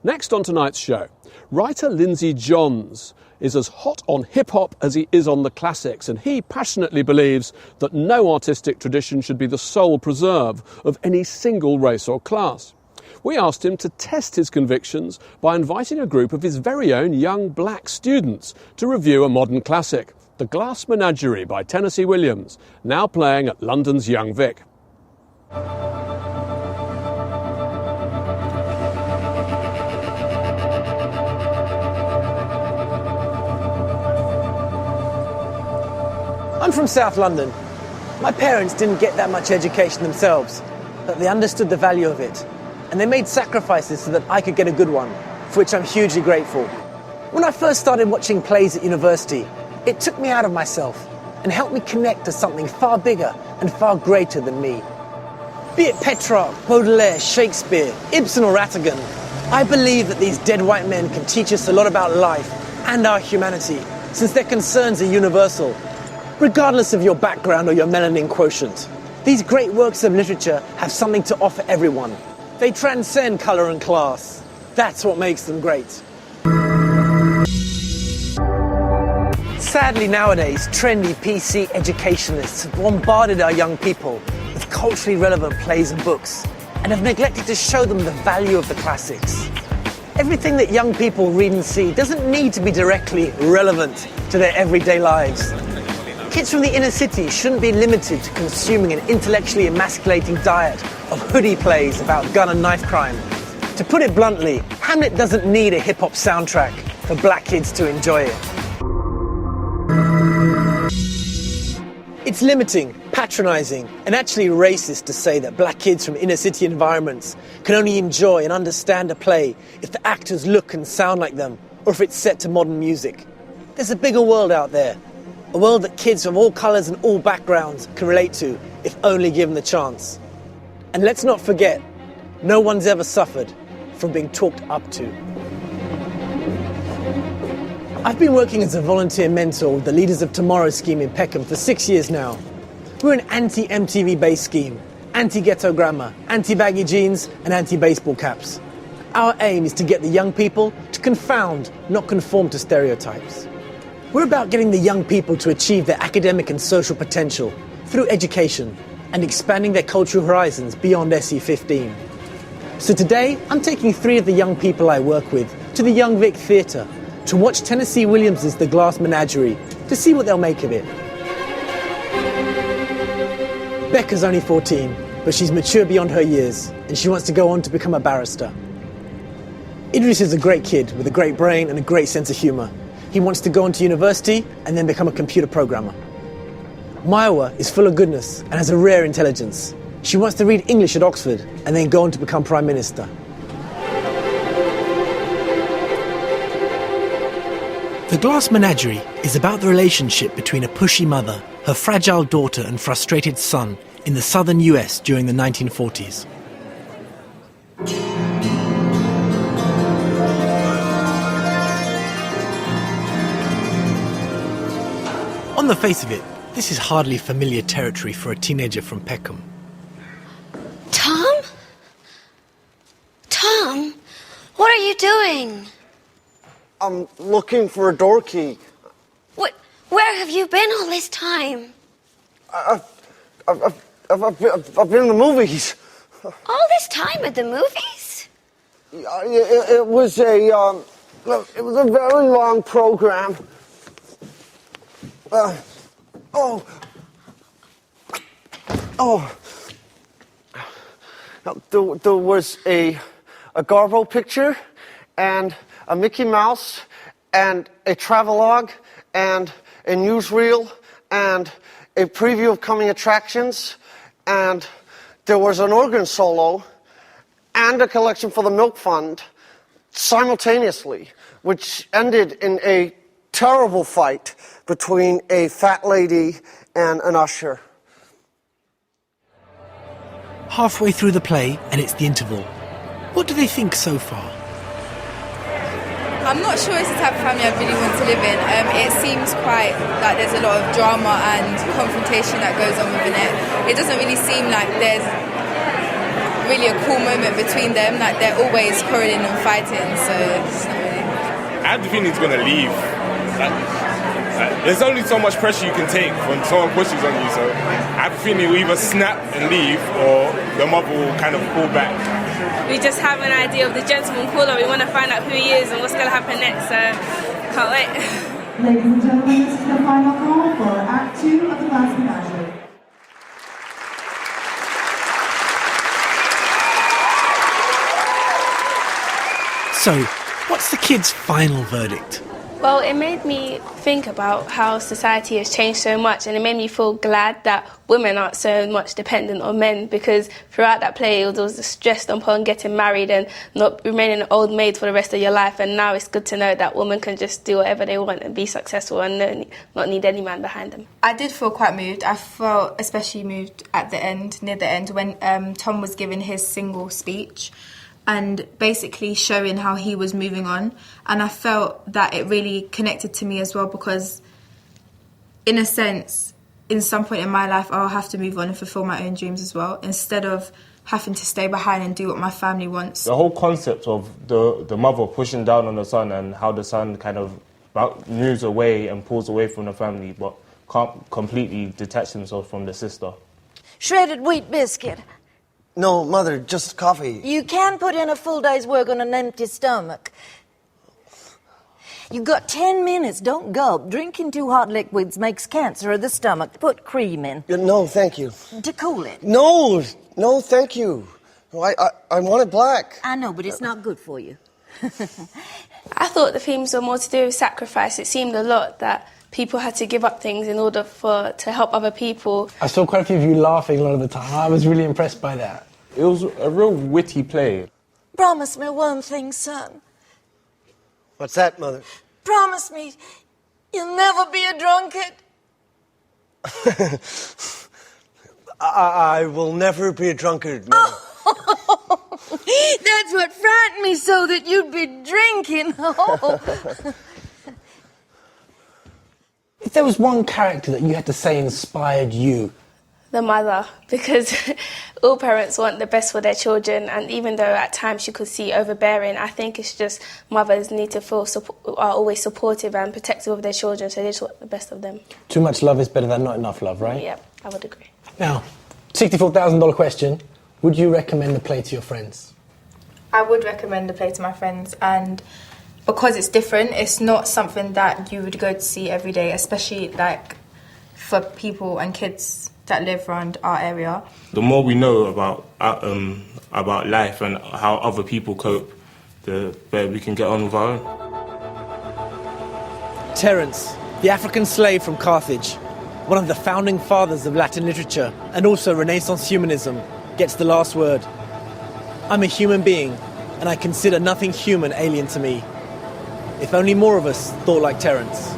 Next on tonight's show, writer Lindsay Johns is as hot on hip-hop as he is on the classics, and he passionately believes that no artistic tradition should be the sole preserve of any single race or class. We asked him to test his convictions by inviting a group of his very own young black students to review a modern classic, The Glass Menagerie by Tennessee Williams, now playing at London's Young Vic. I'm from South London. My parents didn't get that much education themselves, but they understood the value of it. And they made sacrifices so that I could get a good one, for which I'm hugely grateful. When I first started watching plays at university, it took me out of myself and helped me connect to something far bigger and far greater than me. Be it Petrarch, Baudelaire, Shakespeare, Ibsen or Rattigan, I believe that these dead white men can teach us a lot about life and our humanity, since their concerns are universal. Regardless of your background or your melanin quotient, these great works of literature have something to offer everyone. They transcend colour and class. That's what makes them great. Sadly nowadays, trendy PC educationalists have bombarded our young people with culturally relevant plays and books and have neglected to show them the value of the classics. Everything that young people read and see doesn't need to be directly relevant to their everyday lives. Kids from the inner city shouldn't be limited to consuming an intellectually emasculating diet of hoodie plays about gun and knife crime. To put it bluntly, Hamlet doesn't need a hip-hop soundtrack for black kids to enjoy it. It's limiting, patronising, and actually racist to say that black kids from inner city environments can only enjoy and understand a play if the actors look and sound like them, or if it's set to modern music. There's a bigger world out there. A world that kids of all colours and all backgrounds can relate to if only given the chance. And let's not forget, no one's ever suffered from being talked up to. I've been working as a volunteer mentor with the Leaders of Tomorrow scheme in Peckham for 6 years now. We're an anti-MTV based scheme, anti-ghetto grammar, anti-baggy jeans and anti-baseball caps. Our aim is to get the young people to confound, not conform to stereotypes. We're about getting the young people to achieve their academic and social potential through education and expanding their cultural horizons beyond SE15. So today, I'm taking 3 of the young people I work with to the Young Vic Theatre to watch Tennessee Williams' The Glass Menagerie to see what they'll make of it. Becca's only 14, but she's mature beyond her years and she wants to go on to become a barrister. Idris is a great kid with a great brain and a great sense of humour. He wants to go on to university and then become a computer programmer. Maiwa is full of goodness and has a rare intelligence. She wants to read English at Oxford and then go on to become Prime Minister. The Glass Menagerie is about the relationship between a pushy mother, her fragile daughter and frustrated son in the southern US during the 1940s. On the face of it, this is hardly familiar territory for a teenager from Peckham. Tom? Tom, what are you doing? I'm looking for a door key. Where have you been all this time? I've been in the movies. All this time at the movies? It was a very long program. There was a Garbo picture and a Mickey Mouse and a travelogue and a newsreel and a preview of coming attractions, and there was an organ solo and a collection for the Milk Fund simultaneously, which ended in a terrible fight between a fat lady and an usher. Halfway through the play, and it's the interval. What do they think so far? I'm not sure it's the type of family I really want to live in. It seems quite like there's a lot of drama and confrontation that goes on within it. It doesn't really seem like there's really a cool moment between them. Like, they're always quarrelling and fighting, so it's not really. I have the feeling he's going to leave. There's only so much pressure you can take when someone pushes on you, so I have a feeling he'll either snap and leave or the mother will kind of pull back. We just have an idea of the gentleman caller. We want to find out who he is and what's going to happen next, so can't wait. Ladies and gentlemen, this is the final call for Act 2 of the Glass Menagerie. So, what's the kids' final verdict? Well, it made me think about how society has changed so much, and it made me feel glad that women aren't so much dependent on men, because throughout that play it was stressed upon getting married and not remaining an old maid for the rest of your life, and now it's good to know that women can just do whatever they want and be successful and not need any man behind them. I did feel quite moved. I felt especially moved at the end, near the end, when Tom was giving his single speech and basically showing how he was moving on. And I felt that it really connected to me as well, because in a sense, in some point in my life, I'll have to move on and fulfill my own dreams as well, instead of having to stay behind and do what my family wants. The whole concept of the mother pushing down on the son and how the son kind of moves away and pulls away from the family but can't completely detach himself from the sister. Shredded wheat biscuit. No, Mother, just coffee. You can put in a full day's work on an empty stomach. You've got 10 minutes. Don't gulp. Drinking too hot liquids makes cancer of the stomach. Put cream in. No, thank you. To cool it. No, thank you. I want it black. I know, but it's not good for you. I thought the themes were more to do with sacrifice. It seemed a lot that people had to give up things in order to help other people. I saw quite a few of you laughing a lot of the time. I was really impressed by that. It was a real witty play. Promise me one thing, son. What's that, Mother? Promise me you'll never be a drunkard. I will never be a drunkard, Mother. That's what frightened me, so that you'd be drinking. If there was one character that you had to say inspired you, The mother, because all parents want the best for their children, and even though at times she could see overbearing, I think it's just mothers need to feel are always supportive and protective of their children, so they just want the best of them. too much love is better than not enough love, right? Yeah, I would agree. Now, $64,000 question. Would you recommend the play to your friends? I would recommend the play to my friends, and because it's different, it's not something that you would go to see every day, especially like for people and kids that live around our area. The more we know about life and how other people cope, the better we can get on with our own. Terence, the African slave from Carthage, one of the founding fathers of Latin literature and also Renaissance humanism, gets the last word. I'm a human being, and I consider nothing human alien to me. If only more of us thought like Terence.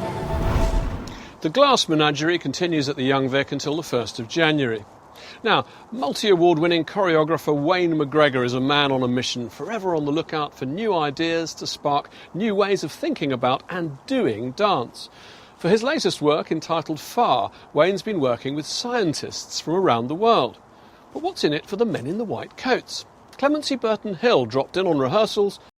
The Glass Menagerie continues at the Young Vic until the 1st of January. Now, multi-award-winning choreographer Wayne McGregor is a man on a mission, forever on the lookout for new ideas to spark new ways of thinking about and doing dance. For his latest work, entitled Far, Wayne's been working with scientists from around the world. But what's in it for the men in the white coats? Clemency Burton-Hill dropped in on rehearsals